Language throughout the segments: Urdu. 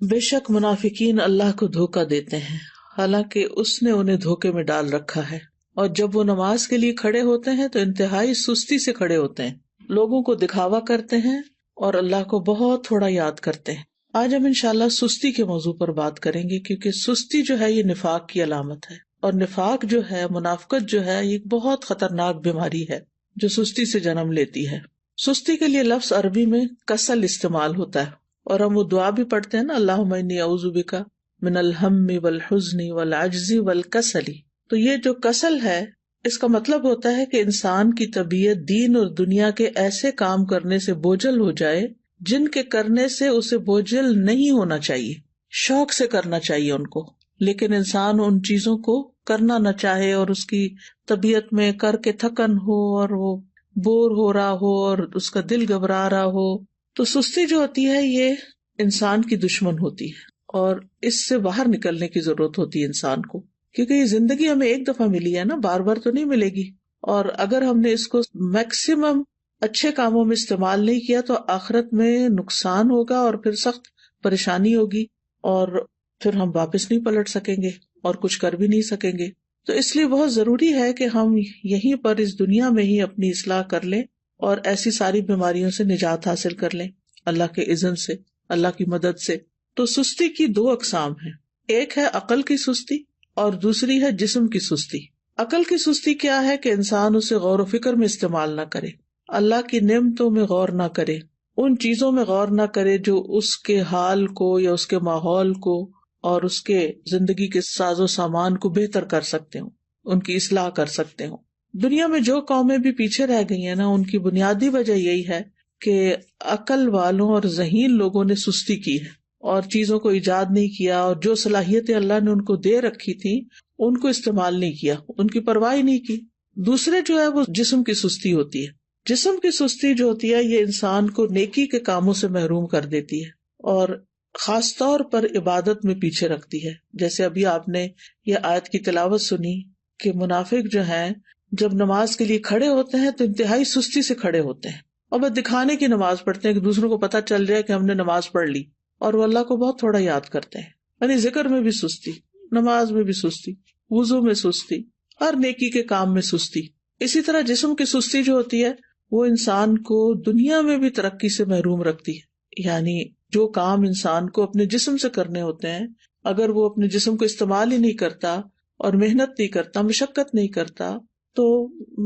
بے شک منافقین اللہ کو دھوکہ دیتے ہیں حالانکہ اس نے انہیں دھوکے میں ڈال رکھا ہے، اور جب وہ نماز کے لیے کھڑے ہوتے ہیں تو انتہائی سستی سے کھڑے ہوتے ہیں، لوگوں کو دکھاوا کرتے ہیں اور اللہ کو بہت تھوڑا یاد کرتے ہیں۔ آج ہم انشاءاللہ سستی کے موضوع پر بات کریں گے، کیونکہ سستی جو ہے یہ نفاق کی علامت ہے، اور نفاق جو ہے، منافقت جو ہے، یہ بہت خطرناک بیماری ہے جو سستی سے جنم لیتی ہے۔ سستی کے لیے لفظ عربی میں کسل استعمال ہوتا ہے، اور ہم وہ دعا بھی پڑھتے ہیں نا، اللہم انی اعوذ بک من الہم والحزن والعجز والکسل۔ تو یہ جو کسل ہے، اس کا مطلب ہوتا ہے کہ انسان کی طبیعت دین اور دنیا کے ایسے کام کرنے سے بوجھل ہو جائے جن کے کرنے سے اسے بوجھل نہیں ہونا چاہیے، شوق سے کرنا چاہیے ان کو، لیکن انسان ان چیزوں کو کرنا نہ چاہے اور اس کی طبیعت میں کر کے تھکن ہو اور وہ بور ہو رہا ہو اور اس کا دل گھبرا رہا ہو۔ تو سستی جو ہوتی ہے یہ انسان کی دشمن ہوتی ہے، اور اس سے باہر نکلنے کی ضرورت ہوتی ہے انسان کو، کیونکہ یہ زندگی ہمیں ایک دفعہ ملی ہے نا، بار بار تو نہیں ملے گی، اور اگر ہم نے اس کو میکسیمم اچھے کاموں میں استعمال نہیں کیا تو آخرت میں نقصان ہوگا اور پھر سخت پریشانی ہوگی، اور پھر ہم واپس نہیں پلٹ سکیں گے اور کچھ کر بھی نہیں سکیں گے۔ تو اس لیے بہت ضروری ہے کہ ہم یہیں پر اس دنیا میں ہی اپنی اصلاح کر لیں اور ایسی ساری بیماریوں سے نجات حاصل کر لیں اللہ کے اذن سے، اللہ کی مدد سے۔ تو سستی کی دو اقسام ہیں، ایک ہے عقل کی سستی اور دوسری ہے جسم کی سستی۔ عقل کی سستی کیا ہے کہ انسان اسے غور و فکر میں استعمال نہ کرے، اللہ کی نعمتوں میں غور نہ کرے، ان چیزوں میں غور نہ کرے جو اس کے حال کو یا اس کے ماحول کو اور اس کے زندگی کے ساز و سامان کو بہتر کر سکتے ہوں، ان کی اصلاح کر سکتے ہوں۔ دنیا میں جو قومیں بھی پیچھے رہ گئی ہیں نا، ان کی بنیادی وجہ یہی ہے کہ عقل والوں اور ذہین لوگوں نے سستی کی ہے اور چیزوں کو ایجاد نہیں کیا، اور جو صلاحیتیں اللہ نے ان کو دے رکھی تھی ان کو استعمال نہیں کیا، ان کی پرواہ نہیں کی۔ دوسرے جو ہے وہ جسم کی سستی ہوتی ہے۔ جسم کی سستی جو ہوتی ہے یہ انسان کو نیکی کے کاموں سے محروم کر دیتی ہے اور خاص طور پر عبادت میں پیچھے رکھتی ہے۔ جیسے ابھی آپ نے یہ آیت کی تلاوت سنی کہ منافق جو ہیں جب نماز کے لیے کھڑے ہوتے ہیں تو انتہائی سستی سے کھڑے ہوتے ہیں، اور بس دکھانے کی نماز پڑھتے ہیں کہ دوسروں کو پتہ چل جائے کہ ہم نے نماز پڑھ لی، اور وہ اللہ کو بہت تھوڑا یاد کرتے ہیں۔ یعنی ذکر میں بھی سستی، نماز میں بھی سستی، وضو میں سستی، ہر نیکی کے کام میں سستی۔ اسی طرح جسم کی سستی جو ہوتی ہے وہ انسان کو دنیا میں بھی ترقی سے محروم رکھتی ہے۔ یعنی جو کام انسان کو اپنے جسم سے کرنے ہوتے ہیں، اگر وہ اپنے جسم کو استعمال ہی نہیں کرتا اور محنت نہیں کرتا، مشقت نہیں کرتا، تو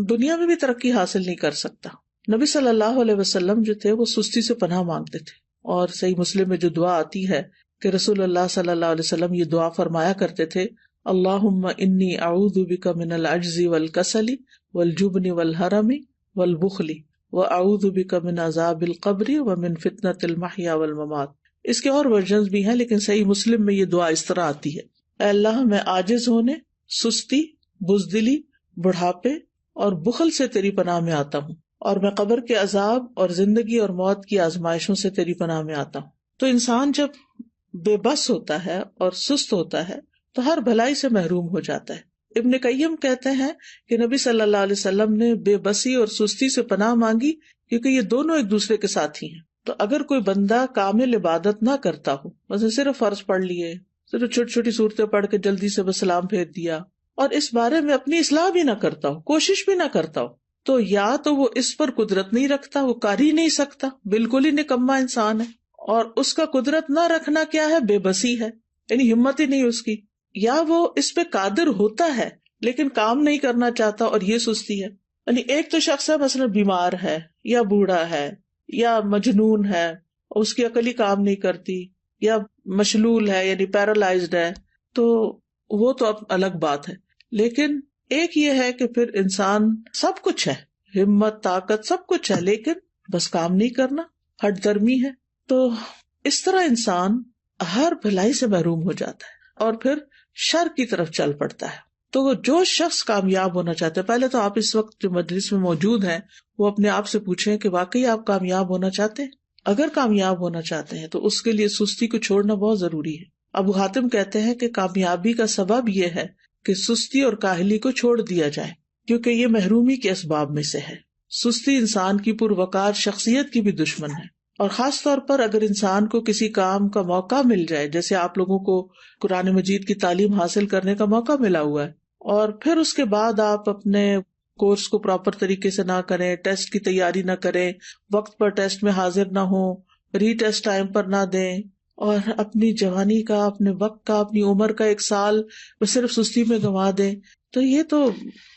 دنیا میں بھی ترقی حاصل نہیں کر سکتا۔ نبی صلی اللہ علیہ وسلم جو تھے وہ سستی سے پناہ مانگتے تھے، اور صحیح مسلم میں جو دعا آتی ہے کہ رسول اللہ صلی اللہ علیہ وسلم یہ دعا فرمایا کرتے تھے، اللہم انی اعوذ بک من العجز والکسل والجبن والحرم والبخل واعوذ بک من عذاب القبر ومن فتنۃ المحیا والممات۔ اس کے اور ورژنز بھی ہیں، لیکن صحیح مسلم میں یہ دعا اس طرح آتی ہے، اے اللہ میں عاجز ہونے، سستی، بزدلی، بڑھاپے اور بخل سے تیری پناہ میں آتا ہوں، اور میں قبر کے عذاب اور زندگی اور موت کی آزمائشوں سے تیری پناہ میں آتا ہوں۔ تو انسان جب بے بس ہوتا ہے اور سست ہوتا ہے تو ہر بھلائی سے محروم ہو جاتا ہے۔ ابن قیم کہتے ہیں کہ نبی صلی اللہ علیہ وسلم نے بے بسی اور سستی سے پناہ مانگی کیونکہ یہ دونوں ایک دوسرے کے ساتھی ہیں۔ تو اگر کوئی بندہ کامل عبادت نہ کرتا ہو، مثلا صرف فرض پڑھ لیے، صرف چھوٹی چھوٹی صورتیں پڑھ کے جلدی سے بس سلام پھیر دیا، اور اس بارے میں اپنی اصلاح بھی نہ کرتا ہو، کوشش بھی نہ کرتا ہو، تو یا تو وہ اس پر قدرت نہیں رکھتا، وہ کر ہی نہیں سکتا، بالکل ہی نکما انسان ہے، اور اس کا قدرت نہ رکھنا کیا ہے؟ بے بسی ہے، یعنی ہمت ہی نہیں اس کی، یا وہ اس پہ قادر ہوتا ہے لیکن کام نہیں کرنا چاہتا، اور یہ سستی ہے۔ یعنی ایک تو شخص ہے مثلا بیمار ہے یا بوڑھا ہے یا مجنون ہے، اس کی عقل ہی کام نہیں کرتی، یا مشلول ہے یعنی پیرالائزڈ ہے، تو وہ تو اب الگ بات ہے۔ لیکن ایک یہ ہے کہ پھر انسان سب کچھ ہے، ہمت، طاقت، سب کچھ ہے، لیکن بس کام نہیں کرنا، ہٹ درمی ہے، تو اس طرح انسان ہر بھلائی سے محروم ہو جاتا ہے اور پھر شر کی طرف چل پڑتا ہے۔ تو جو شخص کامیاب ہونا چاہتا ہے، پہلے تو آپ اس وقت جو مجلس میں موجود ہیں وہ اپنے آپ سے پوچھیں کہ واقعی آپ کامیاب ہونا چاہتے ہیں؟ اگر کامیاب ہونا چاہتے ہیں تو اس کے لیے سستی کو چھوڑنا بہت ضروری ہے۔ ابو حاتم کہتے ہیں کہ کامیابی کا سبب یہ ہے کہ سستی اور کاہلی کو چھوڑ دیا جائے، کیونکہ یہ محرومی کے اسباب میں سے ہے۔ سستی انسان کی پروقار شخصیت کی بھی دشمن ہے، اور خاص طور پر اگر انسان کو کسی کام کا موقع مل جائے، جیسے آپ لوگوں کو قرآن مجید کی تعلیم حاصل کرنے کا موقع ملا ہوا ہے، اور پھر اس کے بعد آپ اپنے کورس کو پراپر طریقے سے نہ کریں، ٹیسٹ کی تیاری نہ کریں، وقت پر ٹیسٹ میں حاضر نہ ہوں، ری ٹیسٹ ٹائم پر نہ دیں، اور اپنی جوانی کا، اپنے وقت کا، اپنی عمر کا 1 سال صرف سستی میں گنوا دیں، تو یہ تو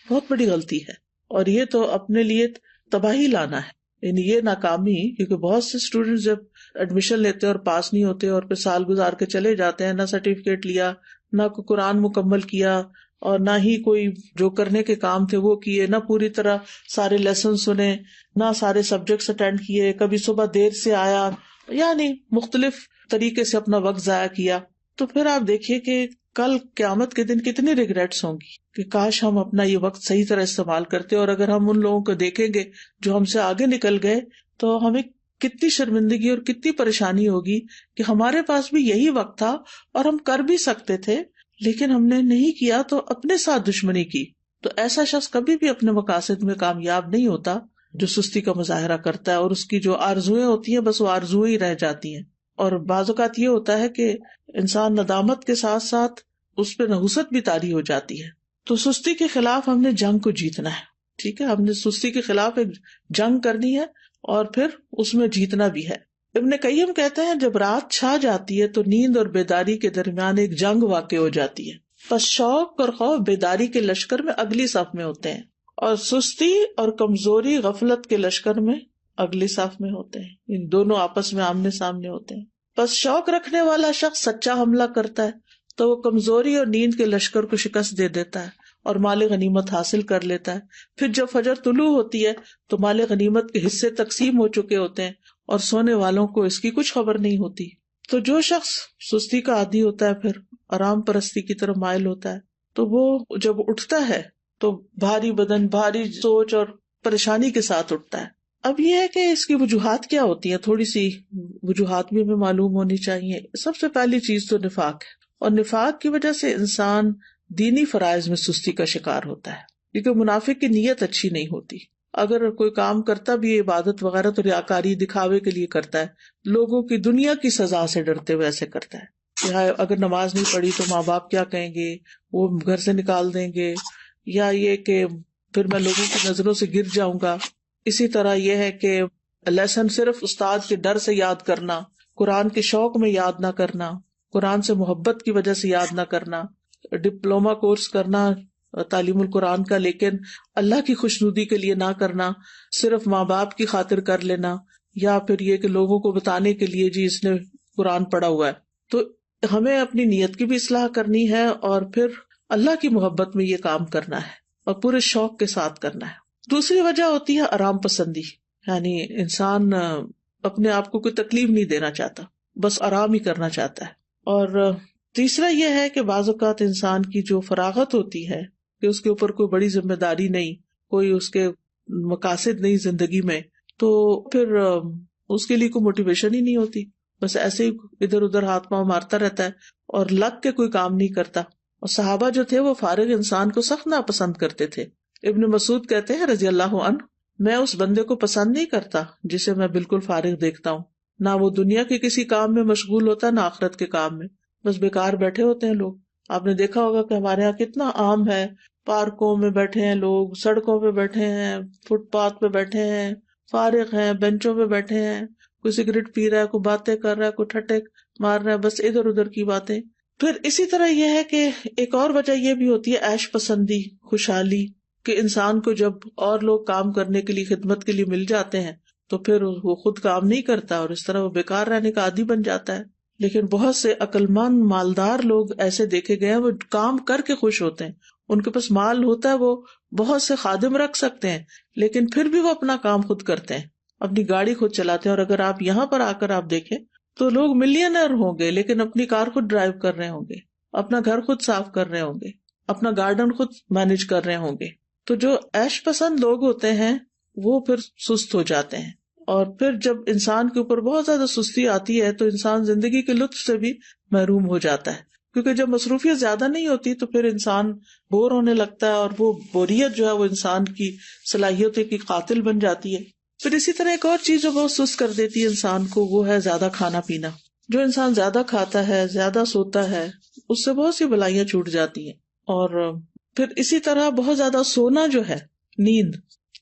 بہت بڑی غلطی ہے، اور یہ تو اپنے لیے تباہی لانا ہے، یعنی یہ ناکامی. کیونکہ بہت سے اسٹوڈینٹس جب ایڈمیشن لیتے اور پاس نہیں ہوتے اور پھر سال گزار کے چلے جاتے ہیں، نہ سرٹیفکیٹ لیا، نہ کوئی قرآن مکمل کیا، اور نہ ہی کوئی جو کرنے کے کام تھے وہ کیے، نہ پوری طرح سارے لیسن سنے، نہ سارے سبجیکٹس اٹینڈ کیے، کبھی صبح دیر سے آیا، یعنی مختلف طریقے سے اپنا وقت ضائع کیا. تو پھر آپ دیکھیے کہ کل قیامت کے دن کتنی ریگریٹس ہوں گی کہ کاش ہم اپنا یہ وقت صحیح طرح استعمال کرتے. اور اگر ہم ان لوگوں کو دیکھیں گے جو ہم سے آگے نکل گئے تو ہمیں کتنی شرمندگی اور کتنی پریشانی ہوگی کہ ہمارے پاس بھی یہی وقت تھا اور ہم کر بھی سکتے تھے لیکن ہم نے نہیں کیا، تو اپنے ساتھ دشمنی کی. تو ایسا شخص کبھی بھی اپنے مقاصد میں کامیاب نہیں ہوتا جو سستی کا مظاہرہ کرتا ہے، اور اس کی جو آرزویں ہوتی ہیں بس وہ آرزویں ہی رہ جاتی ہیں. اور بعض اوقات یہ ہوتا ہے کہ انسان ندامت کے ساتھ ساتھ اس پہ نحوست بھی طاری ہو جاتی ہے. تو سستی کے خلاف ہم نے جنگ کو جیتنا ہے. ٹھیک ہے، ہم نے سستی کے خلاف ایک جنگ کرنی ہے اور پھر اس میں جیتنا بھی ہے. ابن قیم کہتے ہیں جب رات چھا جاتی ہے تو نیند اور بیداری کے درمیان ایک جنگ واقع ہو جاتی ہے. پس شوق اور خوف بیداری کے لشکر میں اگلی صف میں ہوتے ہیں، اور سستی اور کمزوری غفلت کے لشکر میں اگلی صف میں ہوتے ہیں. ان دونوں آپس میں آمنے سامنے ہوتے ہیں. پس شوق رکھنے والا شخص سچا حملہ کرتا ہے تو وہ کمزوری اور نیند کے لشکر کو شکست دے دیتا ہے اور مال غنیمت حاصل کر لیتا ہے. پھر جب فجر طلوع ہوتی ہے تو مال غنیمت کے حصے تقسیم ہو چکے ہوتے ہیں اور سونے والوں کو اس کی کچھ خبر نہیں ہوتی. تو جو شخص سستی کا عادی ہوتا ہے پھر آرام پرستی کی طرف مائل ہوتا ہے تو وہ جب اٹھتا ہے تو بھاری بدن، بھاری سوچ اور پریشانی کے ساتھ اٹھتا ہے. اب یہ ہے کہ اس کی وجوہات کیا ہوتی ہیں، تھوڑی سی وجوہات بھی ہمیں معلوم ہونی چاہیے. سب سے پہلی چیز تو نفاق ہے، اور نفاق کی وجہ سے انسان دینی فرائض میں سستی کا شکار ہوتا ہے، کیونکہ منافق کی نیت اچھی نہیں ہوتی. اگر کوئی کام کرتا بھی ہے عبادت وغیرہ تو ریاکاری دکھاوے کے لیے کرتا ہے، لوگوں کی دنیا کی سزا سے ڈرتے ہوئے ایسے کرتا ہے کہ اگر نماز نہیں پڑھی تو ماں باپ کیا کہیں گے، وہ گھر سے نکال دیں گے، یا یہ کہ پھر میں لوگوں کی نظروں سے گر جاؤں گا. اسی طرح یہ ہے کہ لیسن صرف استاد کے ڈر سے یاد کرنا، قرآن کے شوق میں یاد نہ کرنا، قرآن سے محبت کی وجہ سے یاد نہ کرنا، ڈپلوما کورس کرنا تعلیم القرآن کا لیکن اللہ کی خوشنودی کے لیے نہ کرنا، صرف ماں باپ کی خاطر کر لینا، یا پھر یہ کہ لوگوں کو بتانے کے لیے جی اس نے قرآن پڑھا ہوا ہے. تو ہمیں اپنی نیت کی بھی اصلاح کرنی ہے اور پھر اللہ کی محبت میں یہ کام کرنا ہے اور پورے شوق کے ساتھ کرنا ہے. دوسری وجہ ہوتی ہے آرام پسندی، یعنی انسان اپنے آپ کو کوئی تکلیف نہیں دینا چاہتا، بس آرام ہی کرنا چاہتا ہے. اور تیسرا یہ ہے کہ بعض اوقات انسان کی جو فراغت ہوتی ہے کہ اس کے اوپر کوئی بڑی ذمہ داری نہیں، کوئی اس کے مقاصد نہیں زندگی میں، تو پھر اس کے لیے کوئی موٹیویشن ہی نہیں ہوتی، بس ایسے ہی ادھر ادھر ہاتھ پاؤں مارتا رہتا ہے اور لگ کے کوئی کام نہیں کرتا. اور صحابہ جو تھے وہ فارغ انسان کو سخت ناپسند کرتے تھے. ابن مسعود کہتے ہیں رضی اللہ عنہ، میں اس بندے کو پسند نہیں کرتا جسے میں بالکل فارغ دیکھتا ہوں، نہ وہ دنیا کے کسی کام میں مشغول ہوتا نہ آخرت کے کام میں، بس بیکار بیٹھے ہوتے ہیں لوگ. آپ نے دیکھا ہوگا کہ ہمارے یہاں کتنا عام ہے، پارکوں میں بیٹھے ہیں لوگ، سڑکوں پہ بیٹھے ہیں، فٹ پاتھ پہ بیٹھے ہیں، فارغ ہیں، بینچوں پہ بیٹھے ہیں، کوئی سگریٹ پی رہا ہے، کوئی باتیں کر رہا ہے، کوئی ٹھٹے مار رہا ہے، بس ادھر ادھر کی باتیں. پھر اسی طرح یہ ہے کہ ایک اور وجہ یہ بھی ہوتی ہے عیش پسندی، خوشحالی، کہ انسان کو جب اور لوگ کام کرنے کے لیے، خدمت کے لیے مل جاتے ہیں تو پھر وہ خود کام نہیں کرتا اور اس طرح وہ بیکار رہنے کا عادی بن جاتا ہے. لیکن بہت سے عقل مند مالدار لوگ ایسے دیکھے گئے ہیں، وہ کام کر کے خوش ہوتے ہیں، ان کے پاس مال ہوتا ہے، وہ بہت سے خادم رکھ سکتے ہیں لیکن پھر بھی وہ اپنا کام خود کرتے ہیں، اپنی گاڑی خود چلاتے ہیں. اور اگر آپ یہاں پر آ کر آپ دیکھیں تو لوگ ملینئر ہوں گے لیکن اپنی کار خود ڈرائیو کر رہے ہوں گے، اپنا گھر خود صاف کر رہے ہوں گے، اپنا گارڈن خود مینج کر رہے ہوں گے. تو جو عیش پسند لوگ ہوتے ہیں وہ پھر سست ہو جاتے ہیں، اور پھر جب انسان کے اوپر بہت زیادہ سستی آتی ہے تو انسان زندگی کے لطف سے بھی محروم ہو جاتا ہے، کیونکہ جب مصروفیت زیادہ نہیں ہوتی تو پھر انسان بور ہونے لگتا ہے، اور وہ بوریت جو ہے وہ انسان کی صلاحیتوں کی قاتل بن جاتی ہے. پھر اسی طرح ایک اور چیز جو بہت سست کر دیتی ہے انسان کو، وہ ہے زیادہ کھانا پینا. جو انسان زیادہ کھاتا ہے، زیادہ سوتا ہے، اس سے بہت سی بلائیاں چھوٹ جاتی ہیں. اور پھر اسی طرح بہت زیادہ سونا جو ہے، نیند،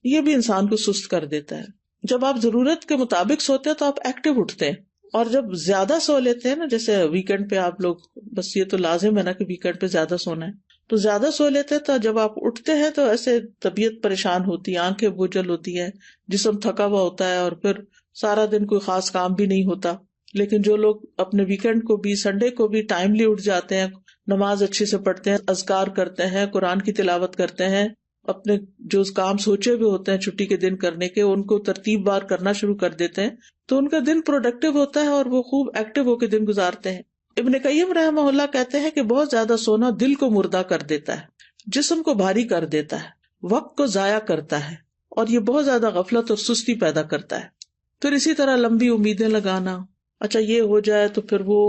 یہ بھی انسان کو سست کر دیتا ہے. جب آپ ضرورت کے مطابق سوتے ہیں تو آپ ایکٹیو اٹھتے ہیں، اور جب زیادہ سو لیتے ہیں نا، جیسے ویکینڈ پہ آپ لوگ، بس یہ تو لازم ہے نا کہ ویکینڈ پہ زیادہ سونا ہے، تو زیادہ سو لیتے ہیں تو جب آپ اٹھتے ہیں تو ایسے طبیعت پریشان ہوتی ہے، آنکھیں بوجھل ہوتی ہیں، جسم تھکا ہوا ہوتا ہے، اور پھر سارا دن کوئی خاص کام بھی نہیں ہوتا. لیکن جو لوگ اپنے ویکینڈ کو بھی، سنڈے کو بھی ٹائملی اٹھ جاتے ہیں، نماز اچھے سے پڑھتے ہیں، اذکار کرتے ہیں، قرآن کی تلاوت کرتے ہیں، اپنے جو کام سوچے ہوئے ہوتے ہیں چھٹی کے دن کرنے کے، ان کو ترتیب بار کرنا شروع کر دیتے ہیں، تو ان کا دن پروڈکٹیو ہوتا ہے اور وہ خوب ایکٹیو ہو کے دن گزارتے ہیں. ابن قیم رحمہ اللہ کہتے ہیں کہ بہت زیادہ سونا دل کو مردہ کر دیتا ہے، جسم کو بھاری کر دیتا ہے، وقت کو ضائع کرتا ہے، اور یہ بہت زیادہ غفلت اور سستی پیدا کرتا ہے. پھر اسی طرح لمبی امیدیں لگانا، اچھا یہ ہو جائے تو پھر وہ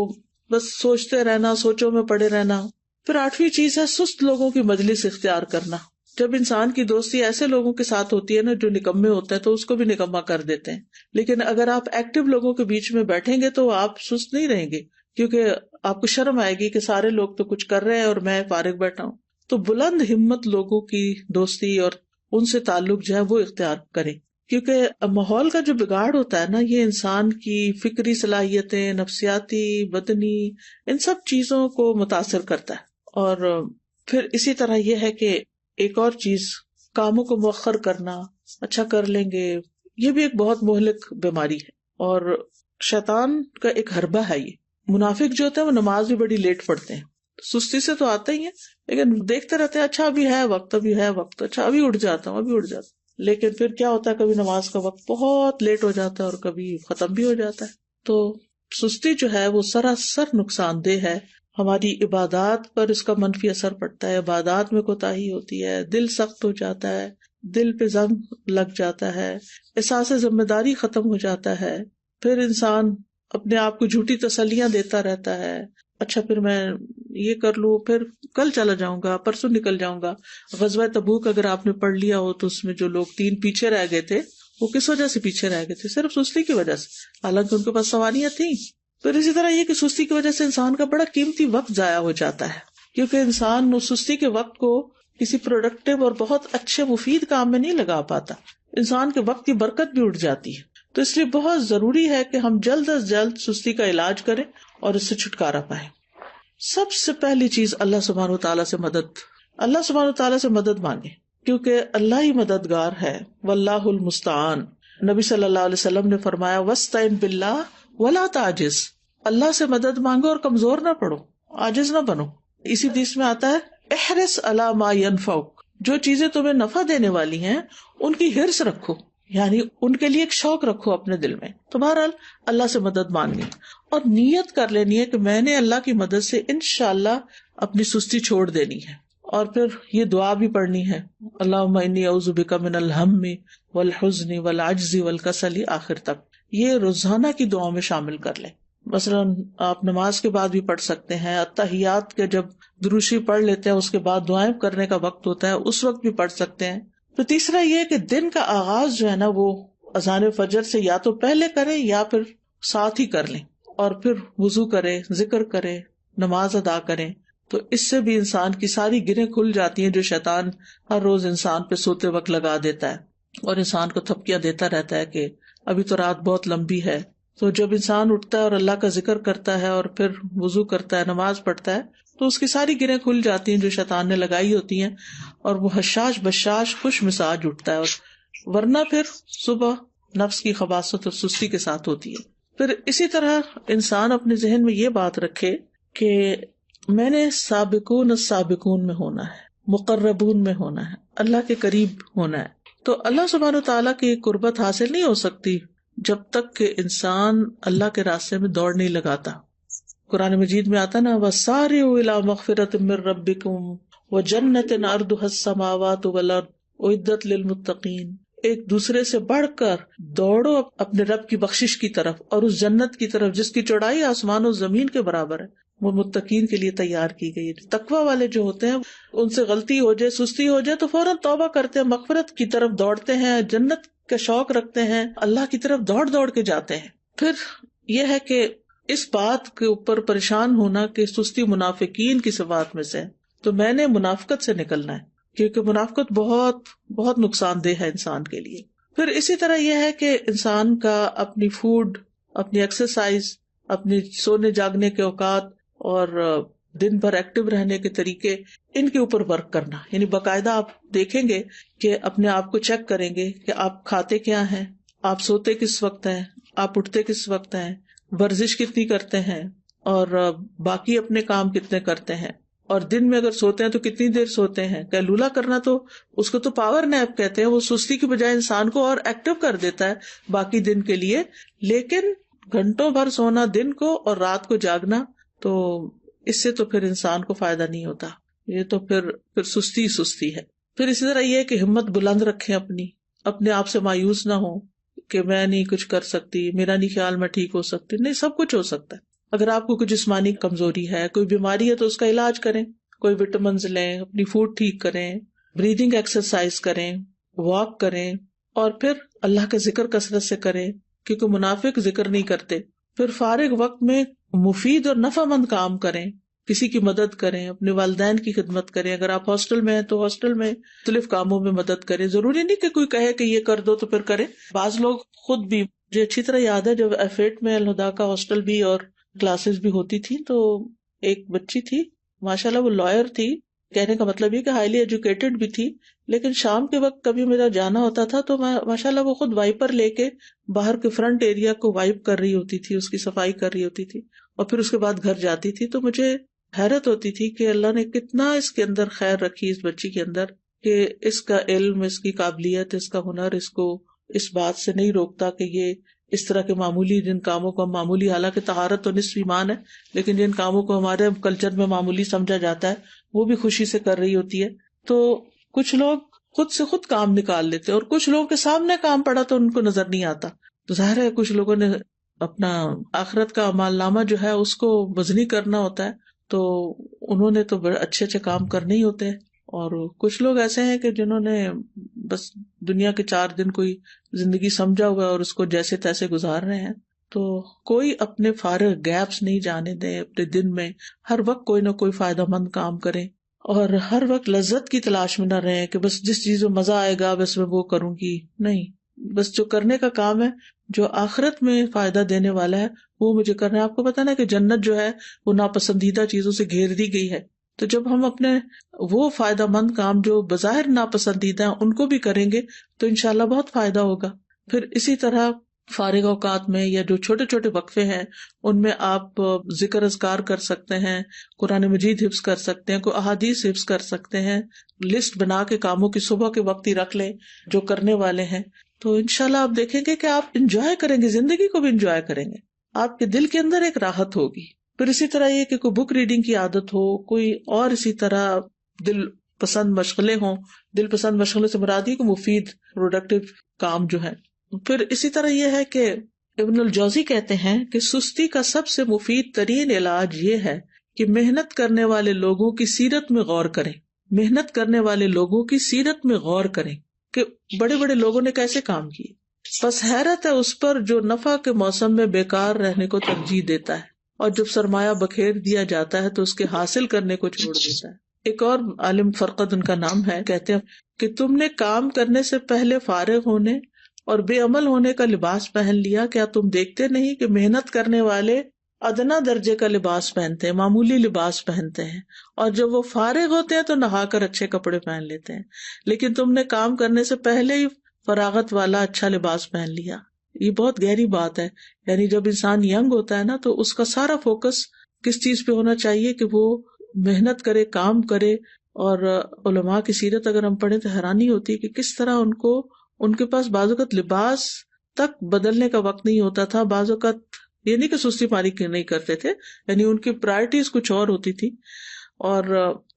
بس سوچتے رہنا، سوچوں میں پڑے رہنا. پھر 8ویں چیز ہے سست لوگوں کی مجلس اختیار کرنا. جب انسان کی دوستی ایسے لوگوں کے ساتھ ہوتی ہے نا جو نکمے ہوتے ہیں، تو اس کو بھی نکما کر دیتے ہیں. لیکن اگر آپ ایکٹیو لوگوں کے بیچ میں بیٹھیں گے تو آپ سست نہیں رہیں گے، کیونکہ آپ کو شرم آئے گی کہ سارے لوگ تو کچھ کر رہے ہیں اور میں فارغ بیٹھا ہوں. تو بلند ہمت لوگوں کی دوستی اور ان سے تعلق جو ہے وہ اختیار کریں، کیونکہ ماحول کا جو بگاڑ ہوتا ہے نا، یہ انسان کی فکری صلاحیتیں، نفسیاتی، بدنی، ان سب چیزوں کو متاثر کرتا ہے. اور پھر اسی طرح یہ ہے کہ ایک اور چیز، کاموں کو مؤخر کرنا، اچھا کر لیں گے، یہ بھی ایک بہت مہلک بیماری ہے، اور شیطان کا ایک حربہ ہے یہ. منافق جو ہوتے ہیں وہ نماز بھی بڑی لیٹ پڑھتے ہیں، سستی سے تو آتے ہی ہیں، لیکن دیکھتے رہتے ہیں اچھا ابھی ہے وقت، ابھی ہے وقت، اچھا ابھی اٹھ جاتا ہوں، ابھی اٹھ جاتا ہوں. لیکن پھر کیا ہوتا ہے، کبھی نماز کا وقت بہت لیٹ ہو جاتا ہے اور کبھی ختم بھی ہو جاتا ہے. تو سستی جو ہے وہ سراسر نقصان دہ ہے. ہماری عبادات پر اس کا منفی اثر پڑتا ہے، عبادات میں کوتاہی ہوتی ہے، دل سخت ہو جاتا ہے، دل پہ زنگ لگ جاتا ہے، احساس ذمہ داری ختم ہو جاتا ہے. پھر انسان اپنے آپ کو جھوٹی تسلیاں دیتا رہتا ہے، اچھا پھر میں یہ کر لوں، پھر کل چلا جاؤں گا، پرسوں نکل جاؤں گا. غزوہ تبوک اگر آپ نے پڑھ لیا ہو تو اس میں جو لوگ 3 پیچھے رہ گئے تھے، وہ کس وجہ سے پیچھے رہ گئے تھے؟ صرف سستی کی وجہ سے، حالانکہ ان کے پاس سواریاں تھیں. پھر اسی طرح یہ کہ سستی کی وجہ سے انسان کا بڑا قیمتی وقت ضائع ہو جاتا ہے، کیونکہ انسان اس سستی کے وقت کو کسی پروڈکٹیو اور بہت اچھے مفید کام میں نہیں لگا پاتا، انسان کے وقت کی برکت بھی اٹھ جاتی ہے. تو اس لیے بہت ضروری ہے کہ ہم جلد از جلد سستی کا علاج کریں اور اس سے چھٹکارا پائیں. سب سے پہلی چیز اللہ سبحانہ وتعالیٰ سے مدد، اللہ سبحانہ وتعالیٰ سے مدد مانگے، کیونکہ اللہ ہی مددگار ہے. واللہ المستعان. نبی صلی اللہ علیہ وسلم نے فرمایا وَاسْتَعِن بِاللَّهِ وَلَا تَعْجِزْ. اللہ سے مدد مانگو اور کمزور نہ پڑو، عاجز نہ بنو. اسی حدیث میں آتا ہے احرص علی ما ينفعک، جو چیزیں تمہیں نفع دینے والی ہیں ان کی حرص رکھو، یعنی ان کے لیے ایک شوق رکھو اپنے دل میں. تو بہرحال اللہ سے مدد مانگنی اور نیت کر لینی ہے کہ میں نے اللہ کی مدد سے انشاءاللہ اپنی سستی چھوڑ دینی ہے. اور پھر یہ دعا بھی پڑھنی ہے، اللہم انی اعوذ بک من الہم والحزن والعجز والکسل، آخر تک. یہ روزانہ کی دعاؤں میں شامل کر لیں. مثلاً آپ نماز کے بعد بھی پڑھ سکتے ہیں، اتحیات کے جب دروشی پڑھ لیتے ہیں اس کے بعد دعائیں کرنے کا وقت ہوتا ہے اس وقت بھی پڑھ سکتے ہیں. تو تیسرا یہ کہ دن کا آغاز جو ہے نا وہ اذان فجر سے یا تو پہلے کریں یا پھر ساتھ ہی کر لیں، اور پھر وضو کرے، ذکر کرے، نماز ادا کریں. تو اس سے بھی انسان کی ساری گرہیں کھل جاتی ہیں جو شیطان ہر روز انسان پہ سوتے وقت لگا دیتا ہے اور انسان کو تھپکیاں دیتا رہتا ہے کہ ابھی تو رات بہت لمبی ہے. تو جب انسان اٹھتا ہے اور اللہ کا ذکر کرتا ہے اور پھر وضو کرتا ہے، نماز پڑھتا ہے، تو اس کی ساری گرہیں کھل جاتی ہیں جو شیطان نے لگائی ہوتی ہیں، اور وہ حشاش بشاش خوش مزاج اٹھتا ہے. اور ورنہ پھر صبح نفس کی خباثت اور سستی کے ساتھ ہوتی ہے. پھر اسی طرح انسان اپنے ذہن میں یہ بات رکھے کہ میں نے سابقون السابقون میں ہونا ہے، مقربون میں ہونا ہے، اللہ کے قریب ہونا ہے. تو اللہ سبحانہ وتعالیٰ کی قربت حاصل نہیں ہو سکتی جب تک کہ انسان اللہ کے راستے میں دوڑ نہیں لگاتا. قرآن مجید میں آتا نا وَسَارِعُوا إِلَىٰ مَغْفِرَةٍ مِّن رَّبِّكُمْ وَجَنَّةٍ عَرْضُهَا السَّمَاوَاتُ وَالْأَرْضُ أُعِدَّتْ لِلْمُتَّقِينَ. ایک دوسرے سے بڑھ کر دوڑو اپنے رب کی بخشش کی طرف اور اس جنت کی طرف جس کی چوڑائی آسمان و زمین کے برابر ہے، وہ متقین کے لیے تیار کی گئی ہے. تقوی والے جو ہوتے ہیں ان سے غلطی ہو جائے، سستی ہو جائے تو فوراً توبہ کرتے ہیں، مغفرت کی طرف دوڑتے ہیں، جنت کا شوق رکھتے ہیں، اللہ کی طرف دوڑ دوڑ کے جاتے ہیں. پھر یہ ہے کہ اس بات کے اوپر پریشان ہونا کہ سستی منافقین کی صفات میں سے، تو میں نے منافقت سے نکلنا ہے، کیونکہ منافقت بہت بہت نقصان دہ ہے انسان کے لیے. پھر اسی طرح یہ ہے کہ انسان کا اپنی فوڈ، اپنی ایکسرسائز، اپنی سونے جاگنے کے اوقات اور دن بھر ایکٹیو رہنے کے طریقے، ان کے اوپر ورک کرنا. یعنی باقاعدہ آپ دیکھیں گے کہ اپنے آپ کو چیک کریں گے کہ آپ کھاتے کیا ہیں، آپ سوتے کس وقت ہیں، آپ اٹھتے کس وقت ہیں، ورزش کتنی کرتے ہیں، اور باقی اپنے کام کتنے کرتے ہیں، اور دن میں اگر سوتے ہیں تو کتنی دیر سوتے ہیں. قیلولہ کرنا تو اس کو تو پاور نیپ کہتے ہیں، وہ سستی کی بجائے انسان کو اور ایکٹیو کر دیتا ہے باقی دن کے لیے. لیکن گھنٹوں بھر سونا دن کو اور رات کو جاگنا، تو اس سے تو پھر انسان کو فائدہ نہیں ہوتا، یہ تو پھر سستی ہے. پھر اسی طرح یہ کہ ہمت بلند رکھیں، اپنے آپ سے مایوس نہ ہو کہ میں نہیں کچھ کر سکتی، میرا نہیں خیال میں ٹھیک ہو سکتی. نہیں، سب کچھ ہو سکتا ہے. اگر آپ کو کوئی جسمانی کمزوری ہے، کوئی بیماری ہے، تو اس کا علاج کریں، کوئی وٹامنز لیں، اپنی فوڈ ٹھیک کریں، بریدنگ ایکسرسائز کریں، واک کریں، اور پھر اللہ کا ذکر کثرت سے کریں، کیونکہ منافق ذکر نہیں کرتے. پھر فارغ وقت میں مفید اور نفع مند کام کریں، کسی کی مدد کریں، اپنے والدین کی خدمت کریں. اگر آپ ہاسٹل میں ہیں تو ہاسٹل میں مختلف کاموں میں مدد کریں. ضروری نہیں کہ کوئی کہے کہ یہ کر دو تو پھر کریں. بعض لوگ خود بھی، مجھے اچھی طرح یاد ہے جب F8 میں الہدا کا ہاسٹل بھی اور کلاسز بھی ہوتی تھی، تو ایک بچی تھی، ماشاءاللہ وہ لائر تھی، کہنے کا مطلب یہ کہ ہائیلی ایجوکیٹڈ بھی تھی. لیکن شام کے وقت کبھی میرا جانا ہوتا تھا تو ماشاءاللہ وہ خود وائپر لے کے باہر کے فرنٹ ایریا کو وائپ کر رہی ہوتی تھی، اس کی صفائی کر رہی ہوتی تھی، اور پھر اس کے بعد گھر جاتی تھی. تو مجھے حیرت ہوتی تھی کہ اللہ نے کتنا اس کے اندر خیر رکھی، اس بچی کے اندر، کہ اس کا علم، اس کی قابلیت، اس کا ہنر اس کو اس بات سے نہیں روکتا کہ یہ اس طرح کے معمولی جن کاموں کو ہم معمولی، حالانکہ طہارت تو نصف ایمان ہے، لیکن جن کاموں کو ہمارے کلچر میں معمولی سمجھا جاتا ہے وہ بھی خوشی سے کر رہی ہوتی ہے. تو کچھ لوگ خود سے خود کام نکال لیتے، اور کچھ لوگوں کے سامنے کام پڑا تو ان کو نظر نہیں آتا. تو ظاہر ہے کچھ لوگوں نے اپنا آخرت کا اعمال نامہ جو ہے اس کو وزنی کرنا ہوتا ہے، تو انہوں نے تو بڑے اچھے اچھے کام کرنے ہی ہوتے ہیں. اور کچھ لوگ ایسے ہیں کہ جنہوں نے بس دنیا کے 4 دن کوئی زندگی سمجھا ہوا ہے اور اس کو جیسے تیسے گزار رہے ہیں. تو کوئی اپنے فارغ گیپس نہیں جانے دیں اپنے دن میں، ہر وقت کوئی نہ کوئی فائدہ مند کام کریں، اور ہر وقت لذت کی تلاش میں نہ رہیں کہ بس جس چیز میں مزہ آئے گا بس میں وہ کروں گی. نہیں، بس جو کرنے کا کام ہے، جو آخرت میں فائدہ دینے والا ہے، وہ مجھے کرنا ہے. آپ کو پتا نا کہ جنت جو ہے وہ ناپسندیدہ چیزوں سے گھیر دی گئی ہے، تو جب ہم اپنے وہ فائدہ مند کام جو بظاہر ناپسندیدہ ہیں ان کو بھی کریں گے تو انشاءاللہ بہت فائدہ ہوگا. پھر اسی طرح فارغ اوقات میں یا جو چھوٹے چھوٹے وقفے ہیں ان میں آپ ذکر اذکار کر سکتے ہیں، قرآن مجید حفظ کر سکتے ہیں، کوئی احادیث حفظ کر سکتے ہیں. لسٹ بنا کے کاموں کی صبح کے وقت ہی رکھ لیں جو کرنے والے ہیں، تو انشاءاللہ آپ دیکھیں گے کہ آپ انجوائے کریں گے، زندگی کو بھی انجوائے کریں گے، آپ کے دل کے اندر ایک راحت ہوگی. پھر اسی طرح یہ کہ کوئی بک ریڈنگ کی عادت ہو، کوئی اور اسی طرح دل پسند مشغلیں ہوں. دل پسند مشغلے سے مراد یہ کہ مفید پروڈکٹیو کام جو ہے. پھر اسی طرح یہ ہے کہ ابن الجوزی کہتے ہیں کہ سستی کا سب سے مفید ترین علاج یہ ہے کہ محنت کرنے والے لوگوں کی سیرت میں غور کریں. محنت کرنے والے لوگوں کی سیرت میں غور کریں کہ بڑے بڑے لوگوں نے کیسے کام کیے. بس حیرت ہے اس پر جو نفع کے موسم میں بیکار رہنے کو ترجیح دیتا ہے، اور جب سرمایہ بکھیر دیا جاتا ہے تو اس کے حاصل کرنے کو چھوڑ دیتا ہے. ایک اور عالم فرقد ان کا نام ہے، کہتے ہیں کہ تم نے کام کرنے سے پہلے فارغ ہونے اور بے عمل ہونے کا لباس پہن لیا. کیا تم دیکھتے نہیں کہ محنت کرنے والے ادنا درجے کا لباس پہنتے ہیں، معمولی لباس پہنتے ہیں، اور جب وہ فارغ ہوتے ہیں تو نہا کر اچھے کپڑے پہن لیتے ہیں، لیکن تم نے کام کرنے سے پہلے ہی فراغت والا اچھا لباس پہن لیا. یہ بہت گہری بات ہے. یعنی جب انسان ینگ ہوتا ہے نا تو اس کا سارا فوکس کس چیز پہ ہونا چاہیے کہ وہ محنت کرے، کام کرے. اور علماء کی سیرت اگر ہم پڑھیں تو حیرانی ہوتی ہے کہ کس طرح ان کے پاس بعض اوقات لباس تک بدلنے کا وقت نہیں ہوتا تھا. بعض اوقات یہ نہیں کہ سستی پاری نہیں کرتے تھے، یعنی ان کی پرائرٹیز کچھ اور ہوتی تھی. اور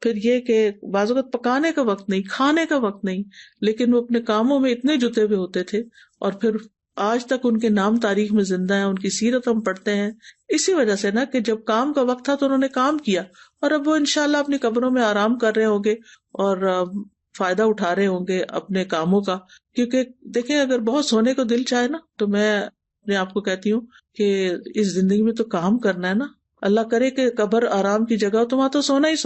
پھر یہ کہ بعض اوقات پکانے کا وقت نہیں، کھانے کا وقت نہیں، لیکن وہ اپنے کاموں میں اتنے جتے ہوئے ہوتے تھے، اور پھر آج تک ان کے نام تاریخ میں زندہ ہیں، ان کی سیرت ہم پڑھتے ہیں اسی وجہ سے نا کہ جب کام کا وقت تھا تو انہوں نے کام کیا، اور اب وہ انشاءاللہ اپنی قبروں میں آرام کر رہے ہوں گے اور فائدہ اٹھا رہے ہوں گے اپنے کاموں کا. کیونکہ دیکھیں اگر بہت سونے کو دل چاہے نا تو میں اپنے آپ کو کہتی ہوں کہ اس زندگی میں تو کام کرنا ہے نا. اللہ کرے کہ قبر آرام کی جگہ ہو تو وہاں تو سونا ہی